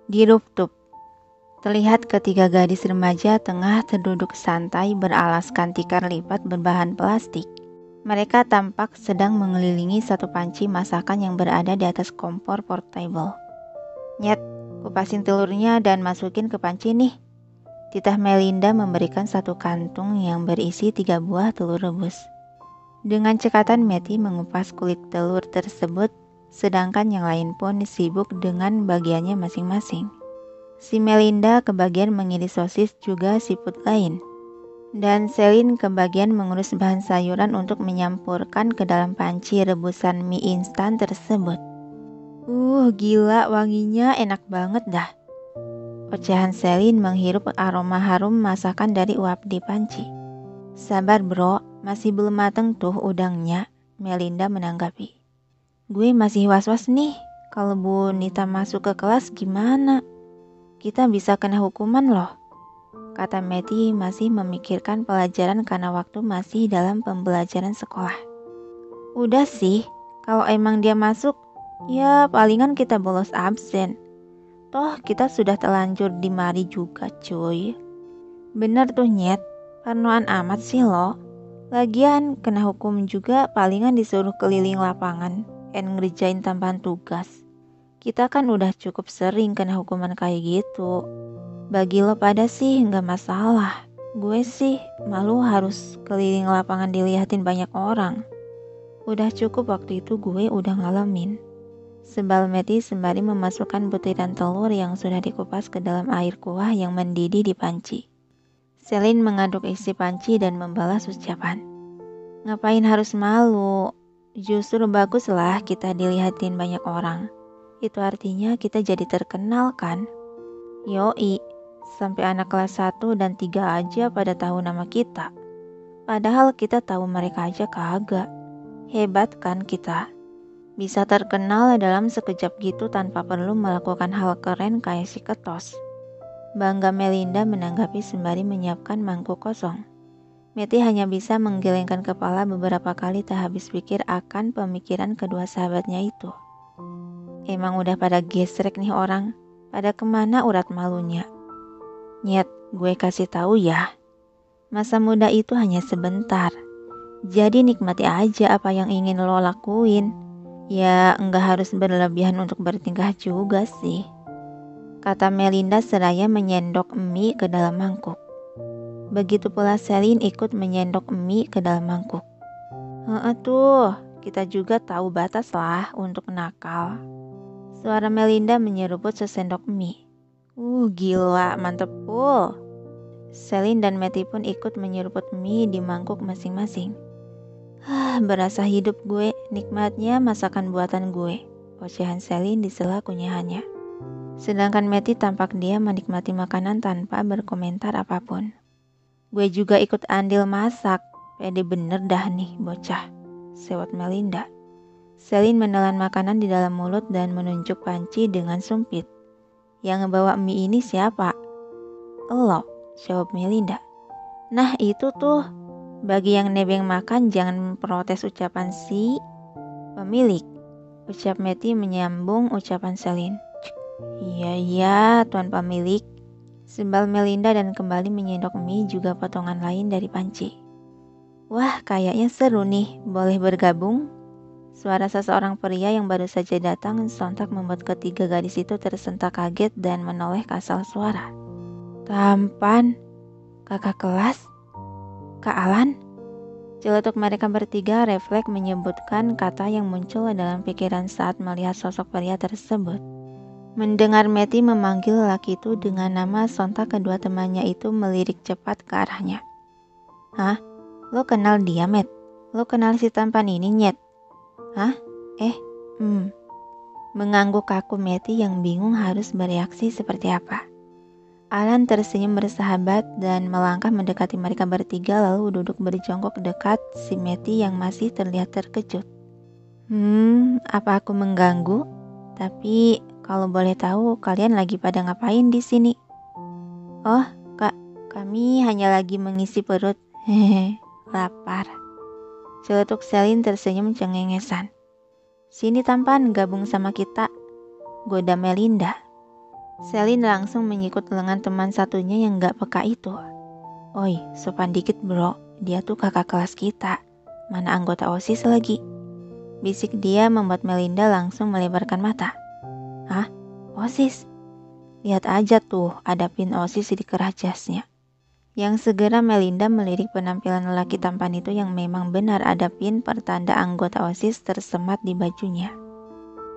Di rooftop, terlihat ketiga gadis remaja tengah terduduk santai beralaskan tikar lipat berbahan plastik. Mereka tampak sedang mengelilingi satu panci masakan yang berada di atas kompor portable. Nyet, kupasin telurnya dan masukin ke panci nih. Titah Melinda memberikan satu kantung yang berisi 3 buah telur rebus. Dengan cekatan Matty mengupas kulit telur tersebut, sedangkan yang lain pun sibuk dengan bagiannya masing-masing. Si Melinda kebagian mengiris sosis juga siput lain. Dan Celine kebagian mengurus bahan sayuran untuk menyampurkan ke dalam panci rebusan mie instan tersebut. Gila wanginya enak banget dah. Ocehan Celine menghirup aroma harum masakan dari uap di panci. Sabar bro, masih belum mateng tuh udangnya, Melinda menanggapi. Gue masih was-was nih, kalau Bu Nita masuk ke kelas gimana? Kita bisa kena hukuman loh, kata Matty masih memikirkan pelajaran karena waktu masih dalam pembelajaran sekolah. Udah sih, kalau emang dia masuk, ya palingan kita bolos absen. Toh kita sudah terlanjur di mari juga cuy. Bener tuh Nyet, parnoan amat sih lo. Lagian kena hukum juga palingan disuruh keliling lapangan dan ngerjain tambahan tugas. Kita kan udah cukup sering kena hukuman kayak gitu. Bagi lo pada sih nggak masalah. Gue sih malu harus keliling lapangan dilihatin banyak orang. Udah cukup waktu itu gue udah ngalamin. Sebal Matty sembari memasukkan butiran telur yang sudah dikupas ke dalam air kuah yang mendidih di panci. Celine mengaduk isi panci dan membalas ucapan. Ngapain harus malu? Justru baguslah kita dilihatin banyak orang. Itu artinya kita jadi terkenal kan? Yoi, sampai anak kelas 1 dan 3 aja pada tahu nama kita. Padahal kita tahu mereka aja kagak. Hebat kan kita? Bisa terkenal dalam sekejap gitu tanpa perlu melakukan hal keren kayak si Ketos. Bangga Melinda menanggapi sembari menyiapkan mangkuk kosong. Matty hanya bisa menggelengkan kepala beberapa kali tak habis pikir akan pemikiran kedua sahabatnya itu. Emang udah pada gesrek nih orang, pada kemana urat malunya? Nyet, gue kasih tahu ya. Masa muda itu hanya sebentar. Jadi nikmati aja apa yang ingin lo lakuin. Ya, enggak harus berlebihan untuk bertingkah juga sih, kata Melinda seraya menyendok mie ke dalam mangkuk. Begitu pula Celine ikut menyendok mie ke dalam mangkuk. Tuh, kita juga tahu batas lah untuk nakal. Suara Melinda menyeruput sesendok mie. Gila, mantep pul. Celine dan Matty pun ikut menyeruput mie di mangkuk masing-masing. Berasa hidup gue, nikmatnya masakan buatan gue, ocehan Celine di sela kunyahannya. Sedangkan Matty tampak dia menikmati makanan tanpa berkomentar apapun. Gue juga ikut andil masak, pede bener dah nih bocah, sewot Melinda. Celine menelan makanan di dalam mulut dan menunjuk panci dengan sumpit. Yang ngebawa mie ini siapa? Elo, jawab Melinda. Nah itu tuh. Bagi yang nebeng makan jangan protes ucapan si pemilik, ucap Matty menyambung ucapan Celine. Iya, tuan pemilik, sembal Melinda dan kembali menyendok mie juga potongan lain dari panci. Wah, kayaknya seru nih, boleh bergabung? Suara seseorang pria yang baru saja datang sontak membuat ketiga gadis itu tersentak kaget dan menoleh ke asal suara. Tampan, kakak kelas? Kak Alan? Celetuk mereka bertiga refleks menyebutkan kata yang muncul dalam pikiran saat melihat sosok pria tersebut. Mendengar Matty memanggil lelaki itu dengan nama, sontak kedua temannya itu melirik cepat ke arahnya. Hah? Lo kenal dia, Matt? Lo kenal si tampan ini, Nyet? Hah? Mengangguk kaku Matty yang bingung harus bereaksi seperti apa. Alan tersenyum bersahabat dan melangkah mendekati mereka bertiga lalu duduk berjongkok dekat si Matty yang masih terlihat terkejut. Apa aku mengganggu? Tapi kalau boleh tahu kalian lagi pada ngapain di sini? Oh, Kak, kami hanya lagi mengisi perut. Hehehe, lapar. Celetuk Selin tersenyum cengengesan. Sini tampan, gabung sama kita, goda Melinda. Selin langsung menyikut lengan teman satunya yang gak peka itu. Oi, sopan dikit bro, dia tuh kakak kelas kita. Mana anggota OSIS lagi? Bisik dia membuat Melinda langsung melebarkan mata. Hah? OSIS? Lihat aja tuh, ada pin OSIS di kerah jasnya. Yang segera Melinda melirik penampilan lelaki tampan itu yang memang benar ada pin pertanda anggota OSIS tersemat di bajunya.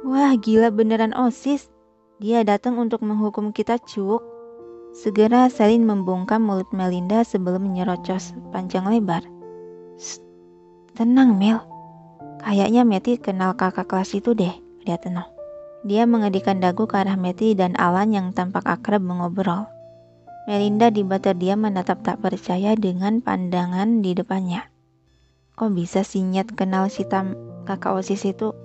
Wah, gila beneran OSIS. Dia datang untuk menghukum kita, cuk. Segera Selin membungkam mulut Melinda sebelum nyerocos panjang lebar. Tenang Mel, kayaknya Meti kenal kakak kelas itu deh, lihat no. Dia mengedikan dagu ke arah Meti dan Alan yang tampak akrab mengobrol. Melinda dibuat terdiam menatap tak percaya dengan pandangan di depannya. Kok bisa si Nyet kenal si kakak OSIS itu?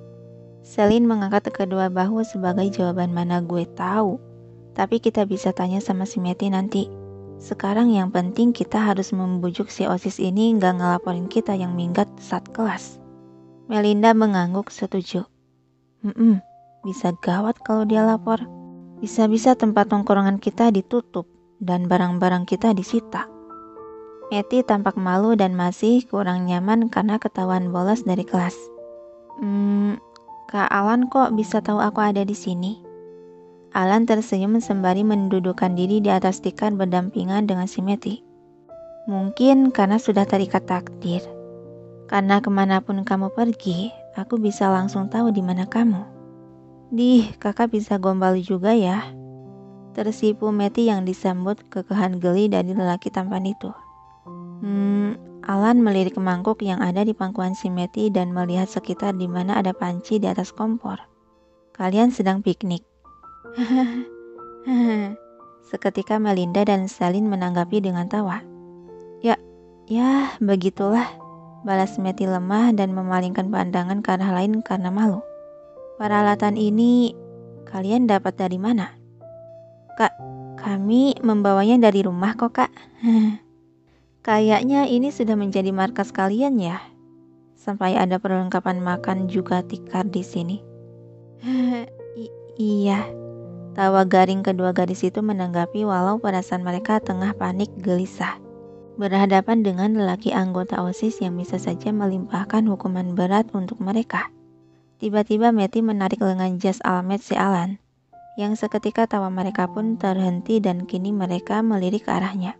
Selin mengangkat kedua bahu sebagai jawaban mana gue tahu. Tapi kita bisa tanya sama si Meti nanti. Sekarang yang penting kita harus membujuk si OSIS ini gak ngelaporin kita yang minggat saat kelas. Melinda mengangguk setuju. Bisa gawat kalau dia lapor. Bisa-bisa tempat nongkrongan kita ditutup dan barang-barang kita disita. Meti tampak malu dan masih kurang nyaman karena ketahuan bolos dari kelas. Kak Alan kok bisa tahu aku ada di sini? Alan tersenyum sembari mendudukkan diri di atas tikar berdampingan dengan si Meti. Mungkin karena sudah terikat takdir. Karena kemanapun kamu pergi, aku bisa langsung tahu di mana kamu. Dih, kakak bisa gombal juga ya. Tersipu Meti yang disambut kekehan geli dari lelaki tampan itu. Alan melirik mangkuk yang ada di pangkuan si Meti dan melihat sekitar di mana ada panci di atas kompor. Kalian sedang piknik. Seketika Melinda dan Selin menanggapi dengan tawa. Ya, begitulah. Balas Meti lemah dan memalingkan pandangan ke arah lain karena malu. Peralatan ini kalian dapat dari mana? Kak, kami membawanya dari rumah kok kak. Kayaknya ini sudah menjadi markas kalian ya. Sampai ada perlengkapan makan juga tikar di sini. Iya. Tawa garing kedua gadis itu menanggapi walau perasaan mereka tengah panik gelisah. Berhadapan dengan lelaki anggota OSIS yang bisa saja melimpahkan hukuman berat untuk mereka. Tiba-tiba Meti menarik lengan jas almet si Alan. Yang seketika tawa mereka pun terhenti dan kini mereka melirik ke arahnya.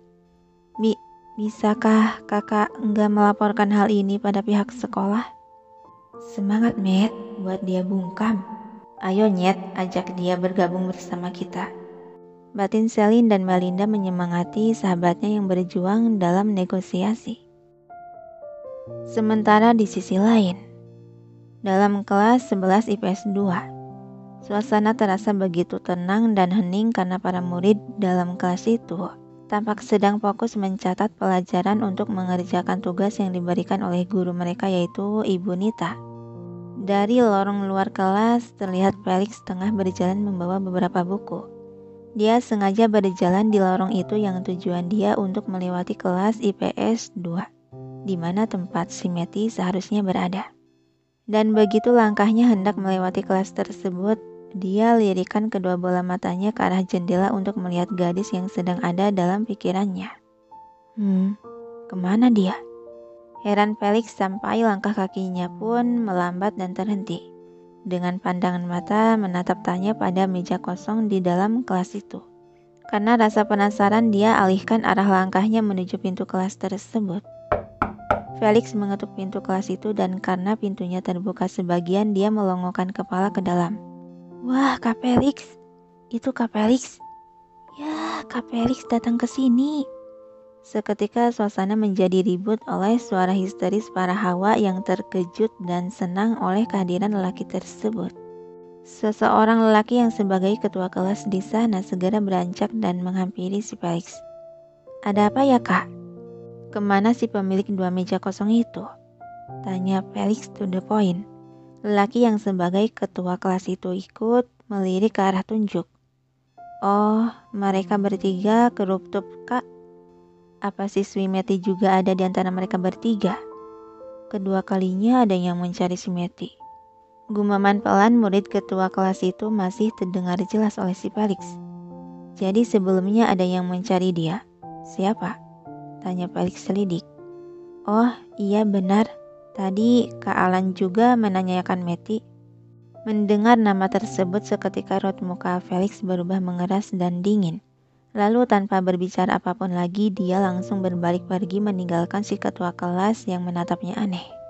Bisakah kakak enggak melaporkan hal ini pada pihak sekolah? Semangat Met, buat dia bungkam. Ayo Nyet, ajak dia bergabung bersama kita. Batin Selin dan Melinda menyemangati sahabatnya yang berjuang dalam negosiasi. Sementara di sisi lain, dalam kelas 11 IPS 2, suasana terasa begitu tenang dan hening karena para murid dalam kelas itu tampak sedang fokus mencatat pelajaran untuk mengerjakan tugas yang diberikan oleh guru mereka yaitu Ibu Nita. Dari lorong luar kelas terlihat Felix tengah berjalan membawa beberapa buku. Dia sengaja berjalan di lorong itu yang tujuan dia untuk melewati kelas IPS 2, di mana tempat si Meti seharusnya berada. Dan begitu langkahnya hendak melewati kelas tersebut, dia lirikan kedua bola matanya ke arah jendela untuk melihat gadis yang sedang ada dalam pikirannya. Kemana dia? Heran Felix sampai langkah kakinya pun melambat dan terhenti. Dengan pandangan mata menatap tanya pada meja kosong di dalam kelas itu. Karena rasa penasaran dia alihkan arah langkahnya menuju pintu kelas tersebut. Felix mengetuk pintu kelas itu dan karena pintunya terbuka sebagian dia melongokkan kepala ke dalam. Wah, Kak Felix. Itu Kak Felix. Ya, Kak Felix datang ke sini. Seketika suasana menjadi ribut oleh suara histeris para hawa yang terkejut dan senang oleh kehadiran lelaki tersebut. Seseorang lelaki yang sebagai ketua kelas di sana segera beranjak dan menghampiri si Felix. Ada apa ya kak? Kemana si pemilik dua meja kosong itu? Tanya Felix to the point. Lelaki yang sebagai ketua kelas itu ikut melirik ke arah tunjuk. Oh, mereka bertiga ke rooftop kak. Apa siswi Meti juga ada di antara mereka bertiga? Kedua kalinya ada yang mencari si Meti. Gumaman pelan murid ketua kelas itu masih terdengar jelas oleh si Felix. Jadi sebelumnya ada yang mencari dia. Siapa? Tanya Felix selidik. Oh iya benar, tadi Kak Alan juga menanyakan Meti. Mendengar nama tersebut seketika raut muka Felix berubah mengeras dan dingin. Lalu tanpa berbicara apapun lagi dia langsung berbalik pergi meninggalkan si ketua kelas yang menatapnya aneh.